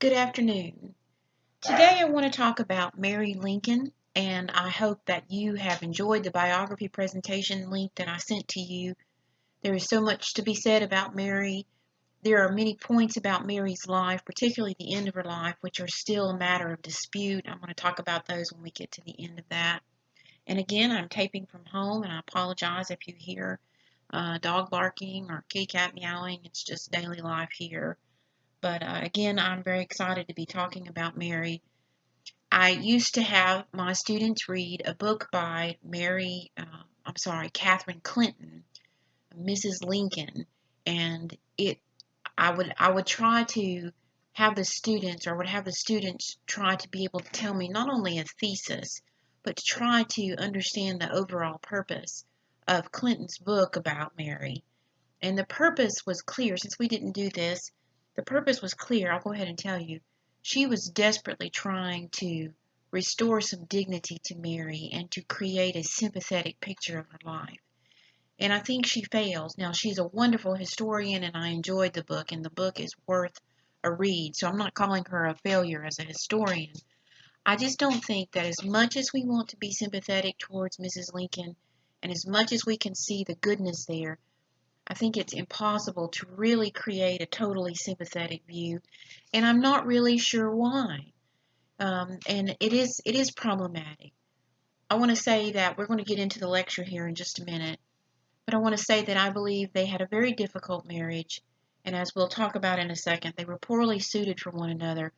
Good afternoon. Today I want to talk about Mary Lincoln, and I hope that you have enjoyed the biography presentation link that I sent to you. There is so much to be said about Mary. There are many points about Mary's life, particularly the end of her life, which are still a matter of dispute. I'm going to talk about those when we get to the end of that. And again, I'm taping from home, and I apologize if you hear dog barking or kitty cat meowing. It's just daily life here. But again, I'm very excited to be talking about Mary. I used to have my students read a book by Catherine Clinton, Mrs. Lincoln, and I would try to have the students, or would have the students try to be able to tell me not only a thesis, but to try to understand the overall purpose of Clinton's book about Mary. And the purpose was clear. Since we didn't do this, the purpose was clear. I'll go ahead and tell you. She was desperately trying to restore some dignity to Mary and to create a sympathetic picture of her life. And I think she fails. Now, she's a wonderful historian, and I enjoyed the book, and the book is worth a read. So I'm not calling her a failure as a historian. I just don't think that as much as we want to be sympathetic towards Mrs. Lincoln, and as much as we can see the goodness there, I think it's impossible to really create a totally sympathetic view, and I'm not really sure why. And it is problematic. I want to say that we're going to get into the lecture here in just a minute, but I want to say that I believe they had a very difficult marriage, and as we'll talk about in a second, they were poorly suited for one another,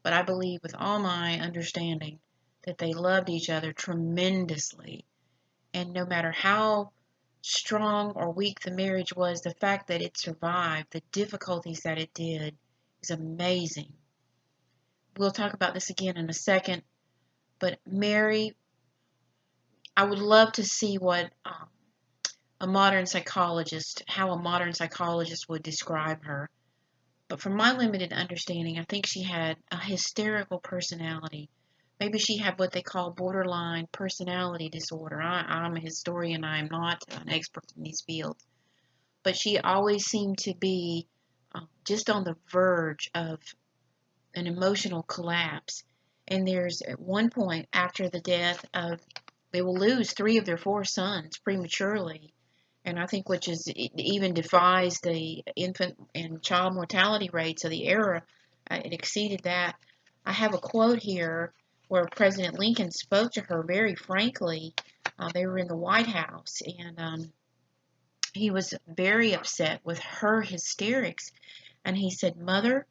but I believe with all my understanding that they loved each other tremendously, and no matter how strong or weak the marriage was, the fact that it survived, the difficulties that it did, is amazing. We'll talk about this again in a second, but Mary, I would love to see what how a modern psychologist would describe her. But from my limited understanding, I think she had a hysterical personality. Maybe she had what they call borderline personality disorder. I'm a historian, I'm not an expert in these fields. But she always seemed to be just on the verge of an emotional collapse. And there's at one point after the death of, they will lose three of their four sons prematurely. And I think which is even defies the infant and child mortality rates of the era. It exceeded that. I have a quote here where President Lincoln spoke to her very frankly. They were in the White House, and he was very upset with her hysterics. And he said, "Mother,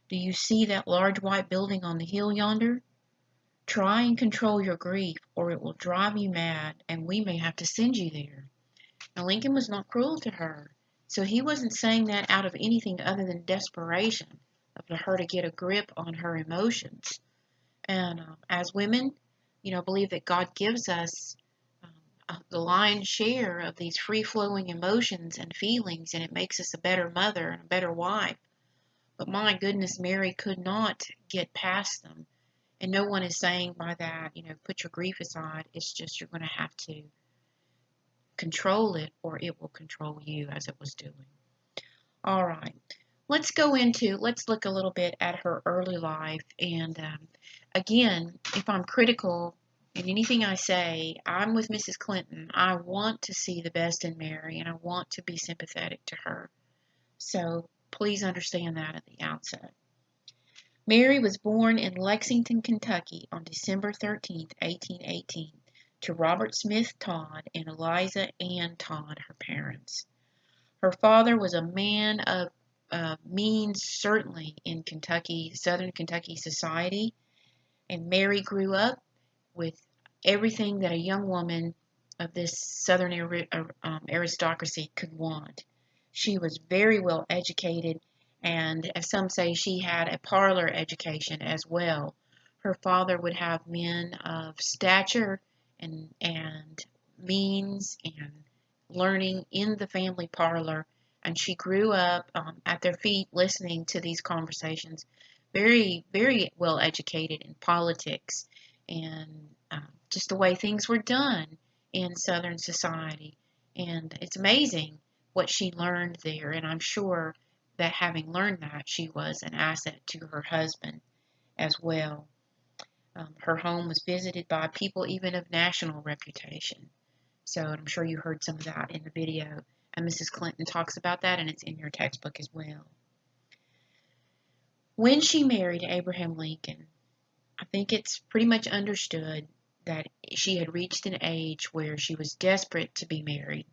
do you see that large white building on the hill yonder? Try and control your grief, or it will drive you mad, and we may have to send you there." Now, Lincoln was not cruel to her, so he wasn't saying that out of anything other than desperation for her to get a grip on her emotions. And as women, I believe that God gives us the lion's share of these free-flowing emotions and feelings, and it makes us a better mother and a better wife. But my goodness, Mary could not get past them. And no one is saying by that, put your grief aside. It's just you're going to have to control it or it will control you as it was doing. All right. Let's look a little bit at her early life. And again, if I'm critical in anything I say, I'm with Mrs. Clinton. I want to see the best in Mary and I want to be sympathetic to her. So please understand that at the outset. Mary was born in Lexington, Kentucky on December 13th, 1818, to Robert Smith Todd and Eliza Ann Todd, her parents. Her father was a man of means, certainly in Southern Kentucky society, and Mary grew up with everything that a young woman of this Southern aristocracy could want. She was very well educated, and as some say, she had a parlor education as well. Her father would have men of stature and means and learning in the family parlor, and she grew up at their feet listening to these conversations, very, very well educated in politics and just the way things were done in Southern society. And it's amazing what she learned there, and I'm sure that having learned that, she was an asset to her husband as well. Her home was visited by people even of national reputation. So I'm sure you heard some of that in the video. And Mrs. Clinton talks about that, and it's in your textbook as well. When she married Abraham Lincoln, I think it's pretty much understood that she had reached an age where she was desperate to be married.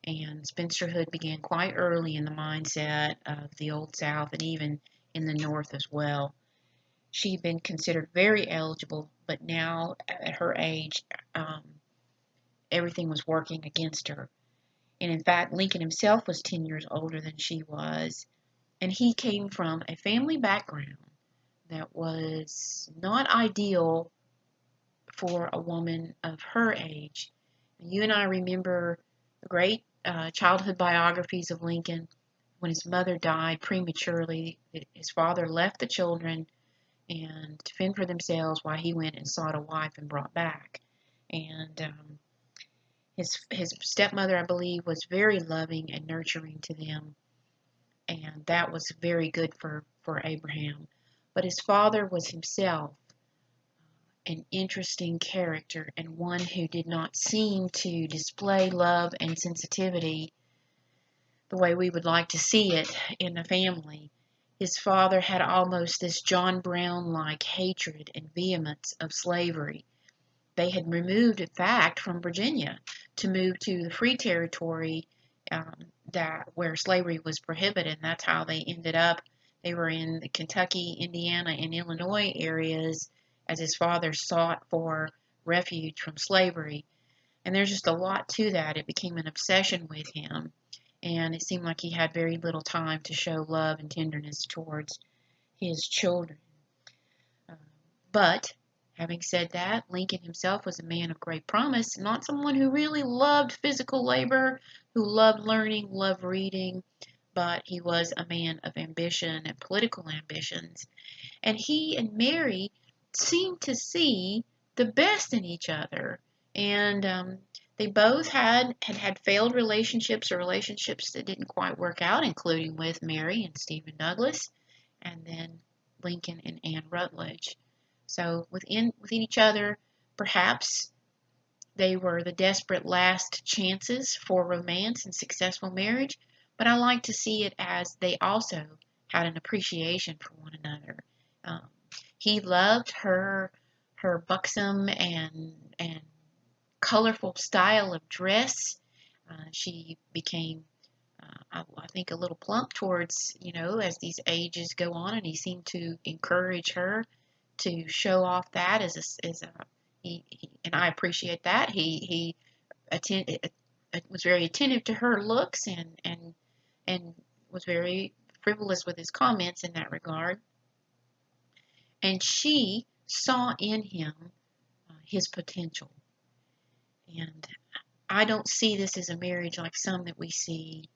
And spinsterhood began quite early in the mindset of the Old South and even in the North as well. She'd been considered very eligible, but now at her age, everything was working against her. And in fact, Lincoln himself was 10 years older than she was, and he came from a family background that was not ideal for a woman of her age. You and I remember the great childhood biographies of Lincoln. When his mother died prematurely, his father left the children and to fend for themselves while he went and sought a wife and brought back. And his stepmother, I believe, was very loving and nurturing to them, and that was very good for Abraham. But his father was himself an interesting character and one who did not seem to display love and sensitivity the way we would like to see it in a family. His father had almost this John Brown-like hatred and vehemence of slavery. They had removed, in fact, from Virginia to move to the free territory that where slavery was prohibited. And that's how they ended up. They were in the Kentucky, Indiana, and Illinois areas as his father sought for refuge from slavery. And there's just a lot to that. It became an obsession with him, and it seemed like he had very little time to show love and tenderness towards his children. But having said that, Lincoln himself was a man of great promise, not someone who really loved physical labor, who loved learning, loved reading, but he was a man of ambition and political ambitions. And he and Mary seemed to see the best in each other. And they both had failed relationships or relationships that didn't quite work out, including with Mary and Stephen Douglas, and then Lincoln and Anne Rutledge. So within each other, perhaps they were the desperate last chances for romance and successful marriage, but I like to see it as they also had an appreciation for one another. Um, he loved her buxom and colorful style of dress. She became, I think, a little plump towards, as these ages go on, and he seemed to encourage her to show off that and I appreciate that. He was very attentive to her looks and was very frivolous with his comments in that regard. And she saw in him his potential. And I don't see this as a marriage like some that we see,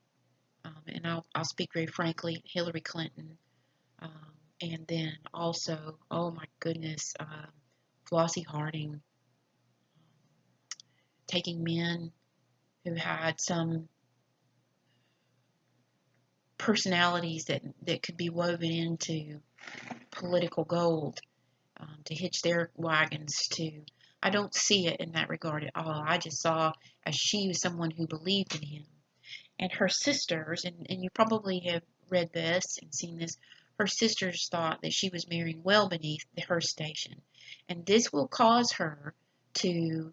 and I'll speak very frankly, Hillary Clinton, and then also, oh my goodness, Flossie Harding, taking men who had some personalities that could be woven into political gold, to hitch their wagons to. I don't see it in that regard at all. I just saw as she was someone who believed in him. And her sisters, and you probably have read this and seen this, her sisters thought that she was marrying well beneath her station. And this will cause her to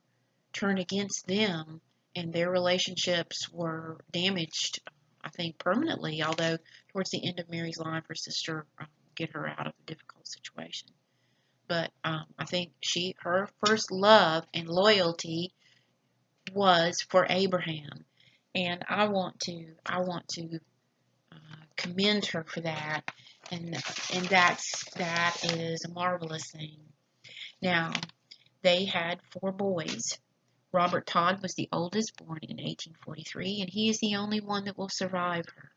turn against them, and their relationships were damaged, I think, permanently, although towards the end of Mary's life, her sister get her out of a difficult situation. But I think her first love and loyalty was for Abraham, and I want to commend her for that, and that is a marvelous thing. Now, they had 4 boys. Robert Todd was the oldest, born in 1843, and he is the only one that will survive her.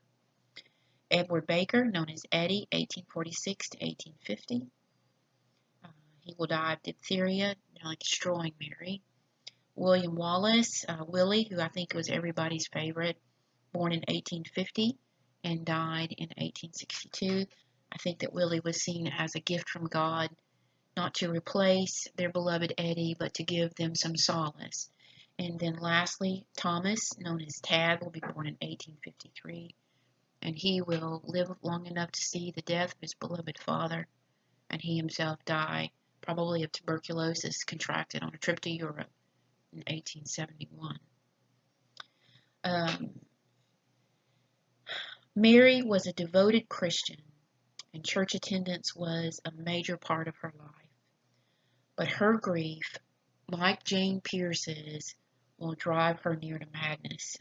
Edward Baker, known as Eddie, 1846 to 1850. He will die of diphtheria, nearly destroying Mary. William Wallace, Willie, who I think was everybody's favorite, born in 1850, and died in 1862. I think that Willie was seen as a gift from God, not to replace their beloved Eddie, but to give them some solace. And then lastly, Thomas, known as Tad, will be born in 1853, and he will live long enough to see the death of his beloved father, and he himself die, probably of tuberculosis contracted on a trip to Europe in 1871. Um, Mary was a devoted Christian, and church attendance was a major part of her life. But her grief, like Jane Pierce's, will drive her near to madness.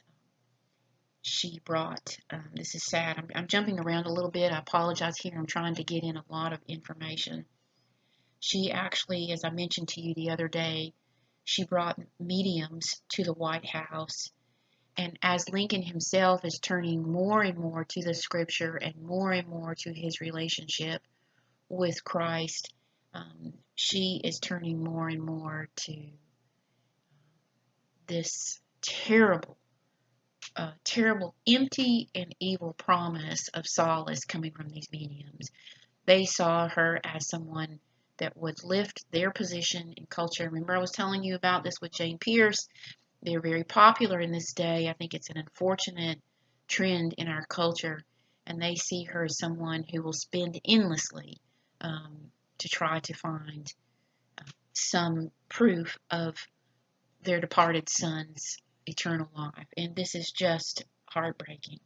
She brought, this is sad, I'm jumping around a little bit. I apologize here. I'm trying to get in a lot of information. She actually, as I mentioned to you the other day, she brought mediums to the White House. And as Lincoln himself is turning more and more to the scripture and more to his relationship with Christ, she is turning more and more to this terrible, empty and evil promise of solace coming from these mediums. They saw her as someone that would lift their position in culture. Remember, I was telling you about this with Jane Pierce. They're very popular in this day. I think it's an unfortunate trend in our culture, and they see her as someone who will spend endlessly to try to find some proof of their departed son's eternal life. And this is just heartbreaking.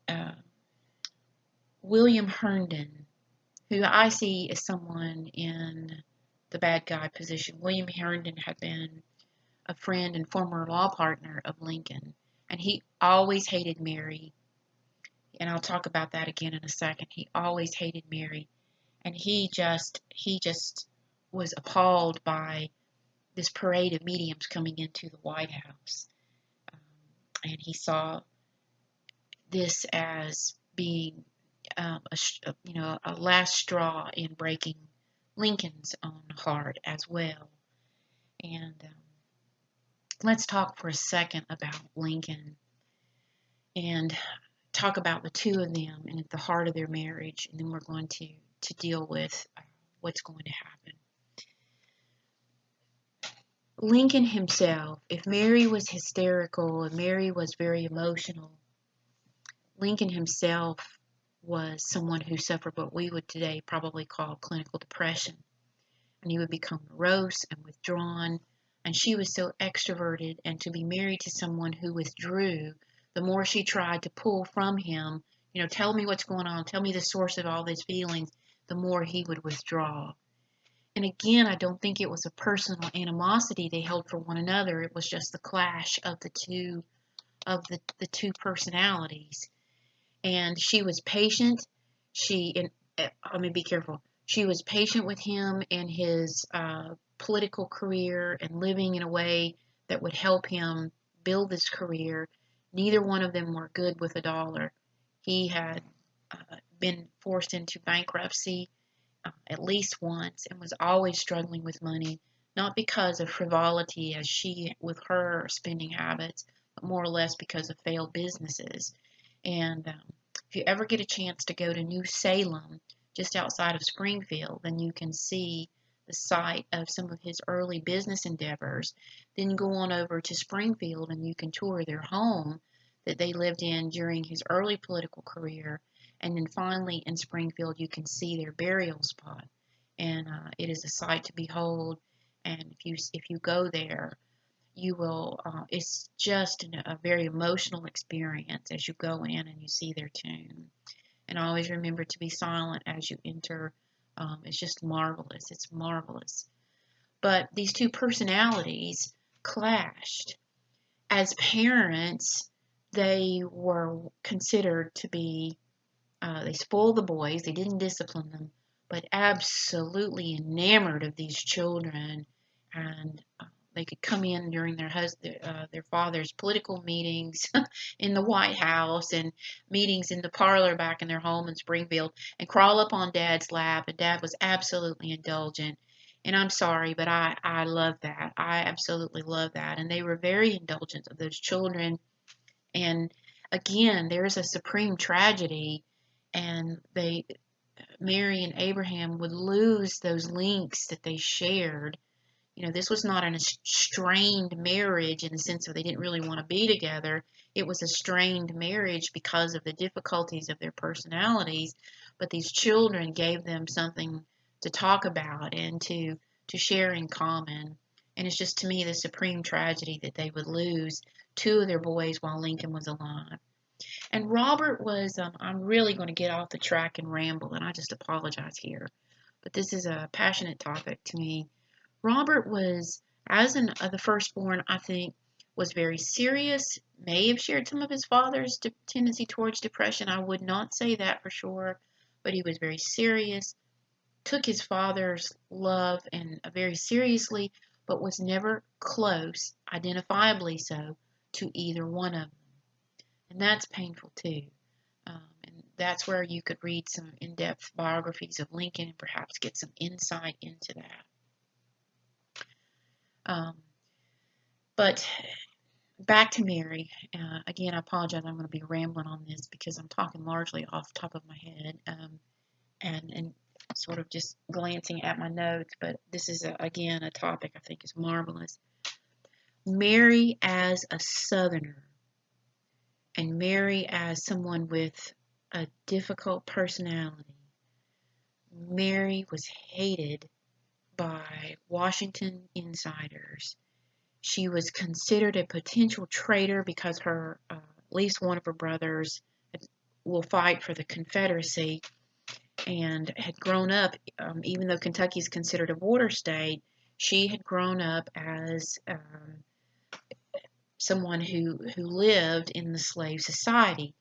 Uh, William Herndon, who I see as someone in the bad guy position. William Herndon had been a friend and former law partner of Lincoln, and he always hated Mary. And I'll talk about that again in a second. He always hated Mary, and he just was appalled by this parade of mediums coming into the White House, and he saw this as being a last straw in breaking Lincoln's own heart as well. And let's talk for a second about Lincoln and talk about the two of them and at the heart of their marriage, and then we're going to deal with what's going to happen. Lincoln himself, if Mary was hysterical and Mary was very emotional, Lincoln himself was someone who suffered what we would today probably call clinical depression. And he would become morose and withdrawn. And she was so extroverted, and to be married to someone who withdrew, the more she tried to pull from him, tell me what's going on, tell me the source of all these feelings, the more he would withdraw. And again, I don't think it was a personal animosity they held for one another. It was just the clash of the two personalities. And she was patient. Let me be careful. She was patient with him in his political career and living in a way that would help him build this career. Neither one of them were good with a dollar. He had been forced into bankruptcy at least once and was always struggling with money, not because of frivolity as she with her spending habits, but more or less because of failed businesses. And if you ever get a chance to go to New Salem, just outside of Springfield, then you can see the site of some of his early business endeavors. Then go on over to Springfield and you can tour their home that they lived in during his early political career. And then finally in Springfield, you can see their burial spot. And it is a sight to behold. And if you go there, you will, it's just a very emotional experience as you go in and you see their tomb. And always remember to be silent as you enter. It's just marvelous. It's marvelous. But these two personalities clashed. As parents, they were considered to be, they spoiled the boys, they didn't discipline them, but absolutely enamored of these children. And they could come in during their father's political meetings in the White House and meetings in the parlor back in their home in Springfield and crawl up on Dad's lap. And Dad was absolutely indulgent. And I'm sorry, but I love that. I absolutely love that. And they were very indulgent of those children. And again, there's a supreme tragedy, and Mary and Abraham would lose those links that they shared. This was not an strained marriage in the sense of they didn't really want to be together. It was a strained marriage because of the difficulties of their personalities, but these children gave them something to talk about and to share in common. And it's just, to me, the supreme tragedy that they would lose two of their boys while Lincoln was alive. And Robert was, I'm really going to get off the track and ramble, and I just apologize here, but this is a passionate topic to me. Robert was, as the firstborn, I think, was very serious, may have shared some of his father's tendency towards depression. I would not say that for sure, but he was very serious, took his father's love and very seriously, but was never close, identifiably so, to either one of them. And that's painful too. And that's where you could read some in-depth biographies of Lincoln and perhaps get some insight into that. But back to Mary. Again, I apologize. I'm going to be rambling on this because I'm talking largely off the top of my head and sort of just glancing at my notes. But this is, again, a topic I think is marvelous. Mary as a Southerner, and Mary as someone with a difficult personality. Mary was hated by Washington insiders. She was considered a potential traitor because at least one of her brothers will fight for the Confederacy and had grown up, even though Kentucky is considered a border state, she had grown up as someone who lived in the slave society.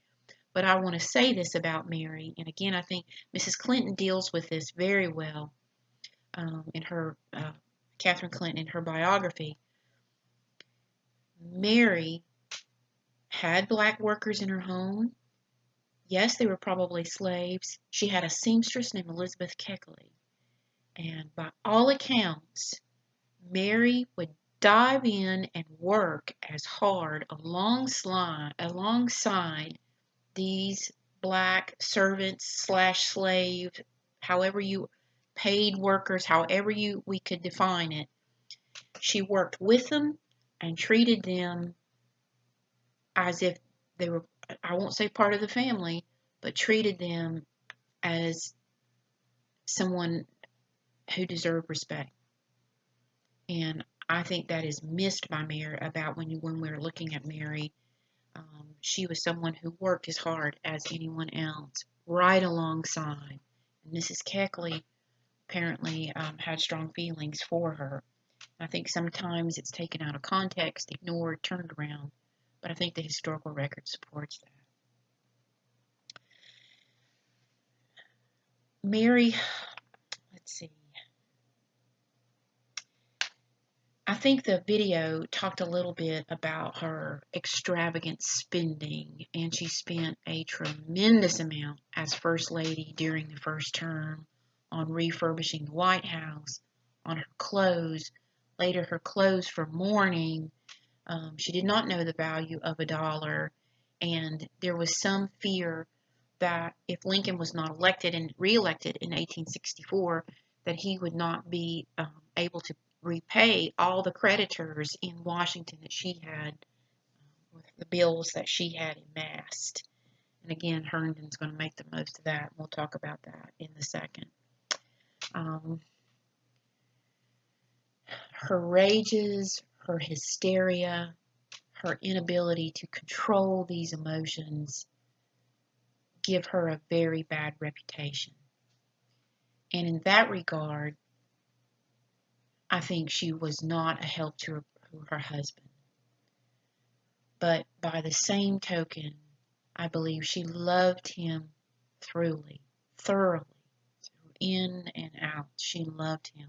But I want to say this about Mary, and again, I think Mrs. Clinton deals with this very well in her, Catherine Clinton, in her biography. Mary had black workers in her home. Yes, they were probably slaves. She had a seamstress named Elizabeth Keckley. And by all accounts, Mary would dive in and work as hard alongside these black servants slash slave, however you paid workers, however we could define it. She worked with them and treated them as if they were, I won't say part of the family, but treated them as someone who deserved respect. And I think that is missed by Mary about when we're looking at Mary. She was someone who worked as hard as anyone else, right alongside. And Mrs. Keckley apparently had strong feelings for her. I think sometimes it's taken out of context, ignored, turned around, but I think the historical record supports that. Mary, let's see. I think the video talked a little bit about her extravagant spending, and she spent a tremendous amount as First Lady during the first term on refurbishing the White House, on her clothes, later her clothes for mourning. She did not know the value of $1, and there was some fear that if Lincoln was not elected and reelected in 1864, that he would not be able to repay all the creditors in Washington that she had with the bills that she had amassed. And again, Herndon's going to make the most of that. We'll talk about that in a second. Her rages, her hysteria, her inability to control these emotions give her a very bad reputation. And in that regard, I think she was not a help to her husband. But by the same token, I believe she loved him thoroughly, in and out. She loved him,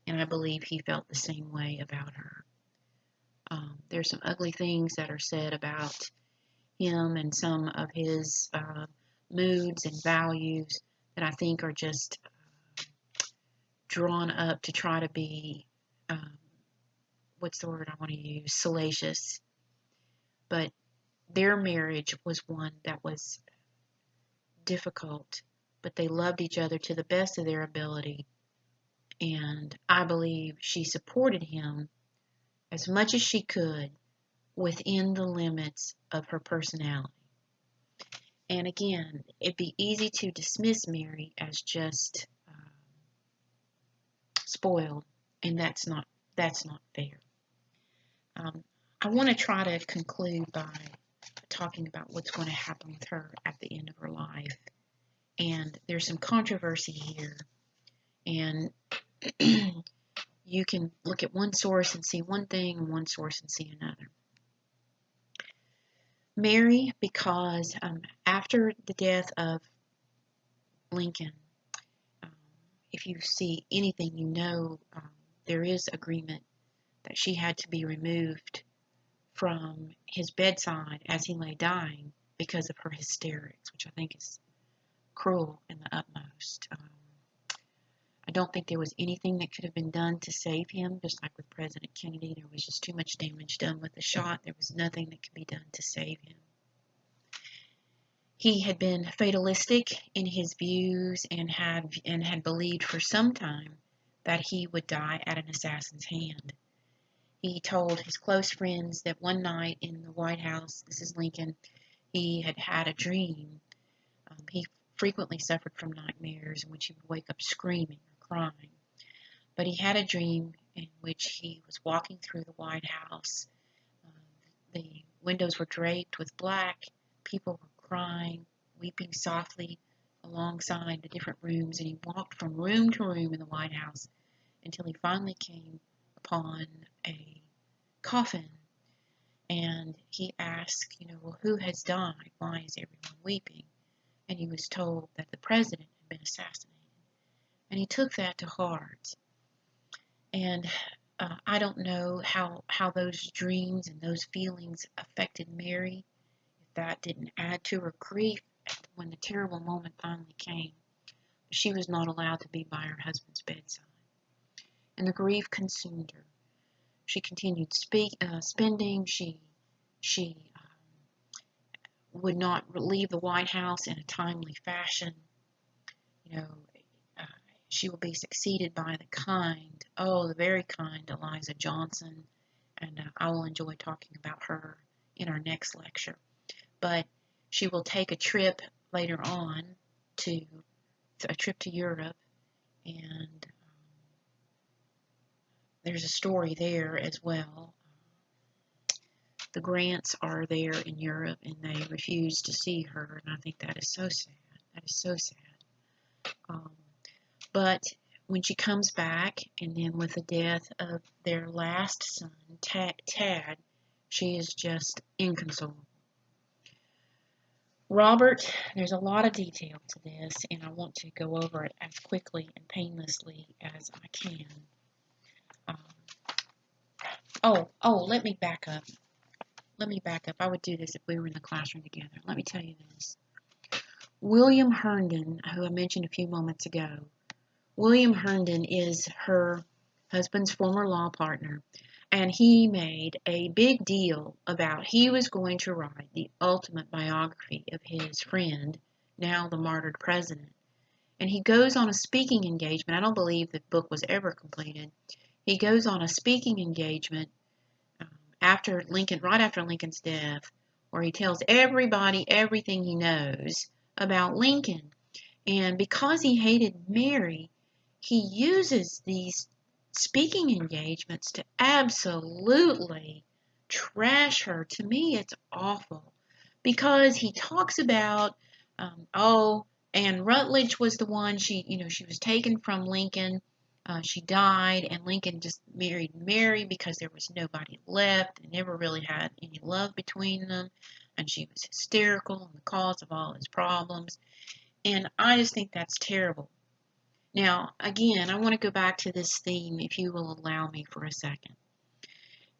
and I believe he felt the same way about her. There's some ugly things that are said about him and some of his moods and values that I think are just drawn up to try to be, what's the word I want to use, salacious. But their marriage was one that was difficult, but they loved each other to the best of their ability. And I believe she supported him as much as she could within the limits of her personality. And again, it'd be easy to dismiss Mary as just spoiled, and that's not fair. I want to try to conclude by talking about what's going to happen with her at the end of her life. And there's some controversy here, and you can look at one source and see one thing, and one source and see another. Mary, because after the death of Lincoln, um, if you see anything, you know there is agreement that she had to be removed from his bedside as he lay dying because of her hysterics, which I think is cruel in the utmost. I don't think there was anything that could have been done to save him, just like with President Kennedy. There was just too much damage done with the shot. There was nothing that could be done to save him. He had been fatalistic in his views and had believed for some time that he would die at an assassin's hand. He told his close friends that one night in the White House, this is Lincoln, he had had a dream. He frequently suffered from nightmares in which he would wake up screaming or crying. But he had a dream in which he was walking through the White House. The windows were draped with black. People were crying, weeping softly alongside the different rooms, and he walked from room to room in the White House until he finally came upon a coffin. And he asked, well, who has died? Why is everyone weeping? And he was told that the president had been assassinated. And he took that to heart. And I don't know how those dreams and those feelings affected Mary, if that didn't add to her grief when the terrible moment finally came. She was not allowed to be by her husband's bedside. And the grief consumed her. She continued spending. She would not leave the White House in a timely fashion. She will be succeeded by the very kind Eliza Johnson, and I will enjoy talking about her in our next lecture. But she will take a trip later on to Europe, and there's a story there as well. The Grants are there in Europe, and they refuse to see her, and I think that is so sad. That is so sad. But when she comes back, and then with the death of their last son, Tad, she is just inconsolable. Robert, there's a lot of detail to this, and I want to go over it as quickly and painlessly as I can. Let me back up. I would do this if we were in the classroom together. Let me tell you this. William Herndon, who I mentioned a few moments ago, William Herndon is her husband's former law partner, and he made a big deal about he was going to write the ultimate biography of his friend, now the martyred president. And he goes on a speaking engagement. I don't believe the book was ever completed. He goes on a speaking engagement right after Lincoln's death, where he tells everybody everything he knows about Lincoln. And because he hated Mary, he uses these speaking engagements to absolutely trash her. To me, it's awful, because he talks about, Anne Rutledge was the one, she was taken from Lincoln. She died, and Lincoln just married Mary because there was nobody left. They never really had any love between them, and she was hysterical and the cause of all his problems. And I just think that's terrible. Now, again, I want to go back to this theme, if you will allow me for a second.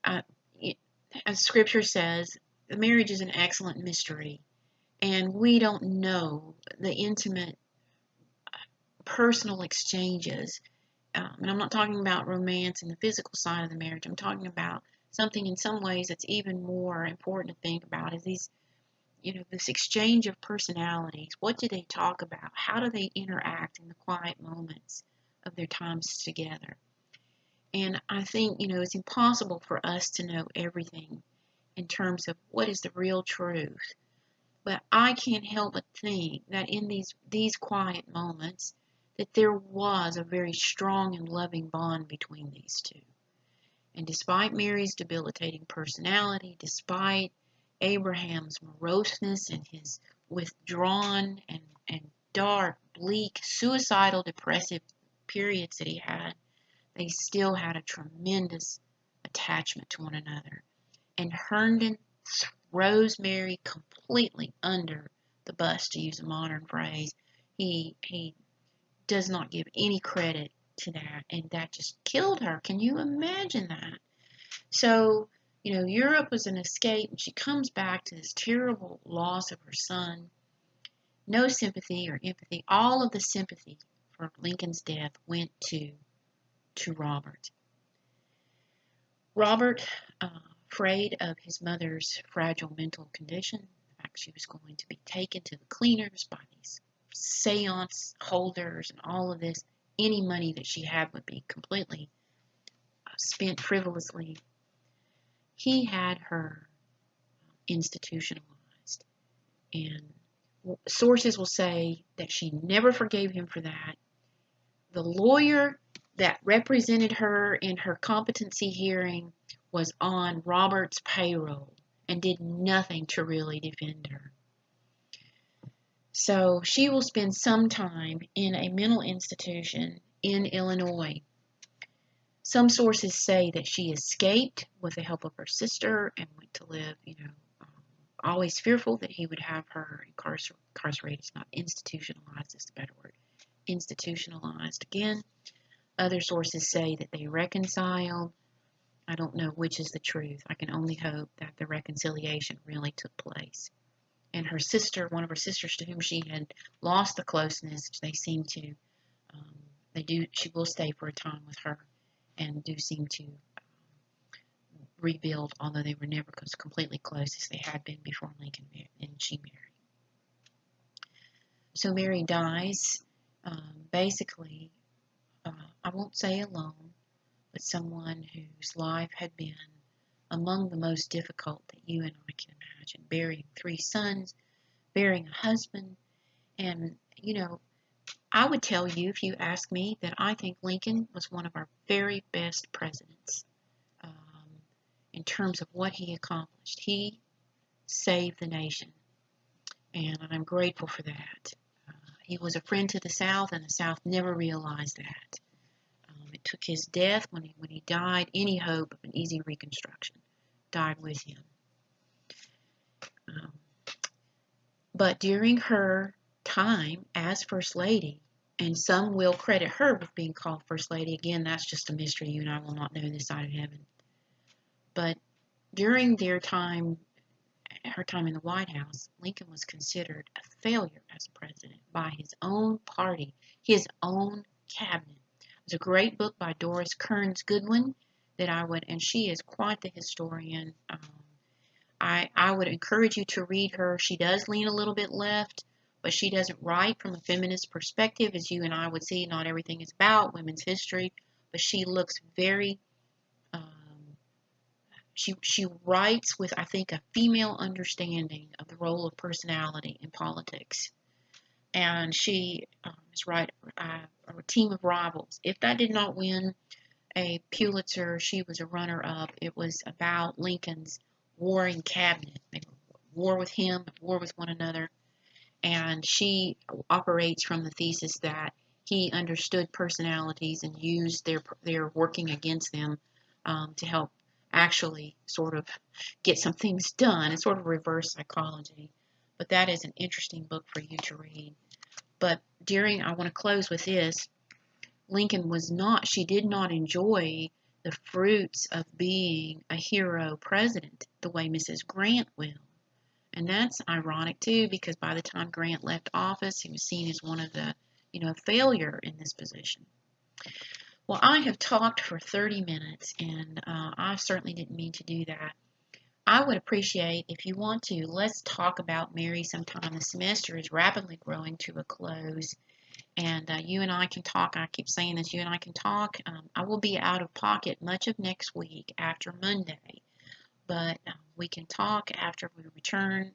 As Scripture says, the marriage is an excellent mystery, and we don't know the intimate personal exchanges and I'm not talking about romance and the physical side of the marriage. I'm talking about something in some ways that's even more important to think about is these, this exchange of personalities. What do they talk about? How do they interact in the quiet moments of their times together? And I think, it's impossible for us to know everything in terms of what is the real truth. But I can't help but think that in these quiet moments, that there was a very strong and loving bond between these two. And despite Mary's debilitating personality, despite Abraham's moroseness and his withdrawn and dark, bleak, suicidal, depressive periods that he had, they still had a tremendous attachment to one another. And Herndon throws Mary completely under the bus, to use a modern phrase. He does not give any credit to that, and that just killed her. Can you imagine that? So, Europe was an escape, and she comes back to this terrible loss of her son. No sympathy or empathy. All of the sympathy for Lincoln's death went to Robert. Robert, afraid of his mother's fragile mental condition, the fact she was going to be taken to the cleaners by these seance holders and all of this, any money that she had would be completely spent frivolously. He had her institutionalized, and sources will say that she never forgave him for that. The lawyer that represented her in her competency hearing was on Robert's payroll and did nothing to really defend her. So she will spend some time in a mental institution in Illinois. Some sources say that she escaped with the help of her sister and went to live, always fearful that he would have her incarcerated. It's not institutionalized, it's the better word. Institutionalized again. Other sources say that they reconciled. I don't know which is the truth. I can only hope that the reconciliation really took place. And her sister, one of her sisters to whom she had lost the closeness, they seem to, she will stay for a time with her and do seem to rebuild, although they were never completely close as they had been before Lincoln and she married. So Mary dies, basically, I won't say alone, but someone whose life had been among the most difficult that you and I can imagine, bearing 3 sons, bearing a husband, and, I would tell you, if you ask me, that I think Lincoln was one of our very best presidents in terms of what he accomplished. He saved the nation, and I'm grateful for that. He was a friend to the South, and the South never realized that. It took his death, when he died, any hope of an easy reconstruction died with him. But during her time as First Lady, and some will credit her with being called First Lady. Again, that's just a mystery. You and I will not know this side of heaven. But during her time in the White House, Lincoln was considered a failure as a president by his own party, his own cabinet. There's a great book by Doris Kearns Goodwin that and she is quite the historian. I would encourage you to read her. She does lean a little bit left, but she doesn't write from a feminist perspective, as you and I would see. Not everything is about women's history, but she looks very, she writes with, I think, a female understanding of the role of personality in politics. And she is right, a Team of Rivals. If that did not win a Pulitzer, she was a runner-up. It was about Lincoln's warring cabinet. They were at war with him, at war with one another. And she operates from the thesis that he understood personalities and used their working against them to help actually sort of get some things done. It's sort of reverse psychology. But that is an interesting book for you to read. But I want to close with this. Lincoln she did not enjoy the fruits of being a hero president the way Mrs. Grant will. And that's ironic too, because by the time Grant left office, he was seen as one of the, failure in this position. Well, I have talked for 30 minutes, and I certainly didn't mean to do that. I would appreciate if you want to, let's talk about Mary sometime. The semester is rapidly growing to a close, and you and I can talk. I keep saying this, you and I can talk. I will be out of pocket much of next week after Monday, but we can talk after we return.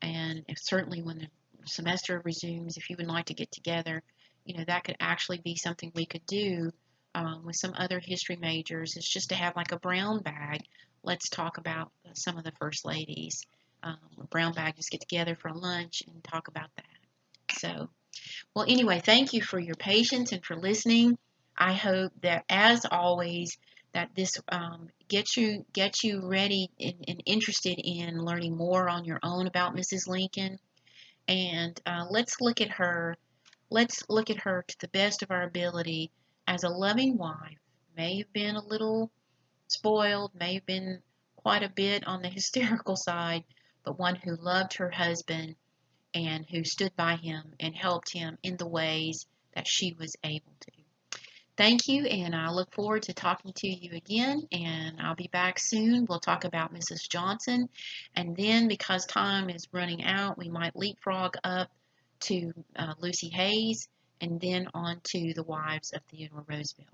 And if, certainly when the semester resumes, if you would like to get together, that could actually be something we could do with some other history majors. It's just to have like a brown bag. Let's talk about some of the first ladies. A brown bag, just get together for lunch and talk about that. So, well, anyway, thank you for your patience and for listening. I hope that, as always, that this gets you ready and interested in learning more on your own about Mrs. Lincoln. And let's look at her to the best of our ability as a loving wife. May have been a little spoiled, may have been quite a bit on the hysterical side, but one who loved her husband and who stood by him and helped him in the ways that she was able to. Thank you, and I look forward to talking to you again, and I'll be back soon. We'll talk about Mrs. Johnson, and then because time is running out, we might leapfrog up to Lucy Hayes, and then on to the wives of Theodore Roosevelt.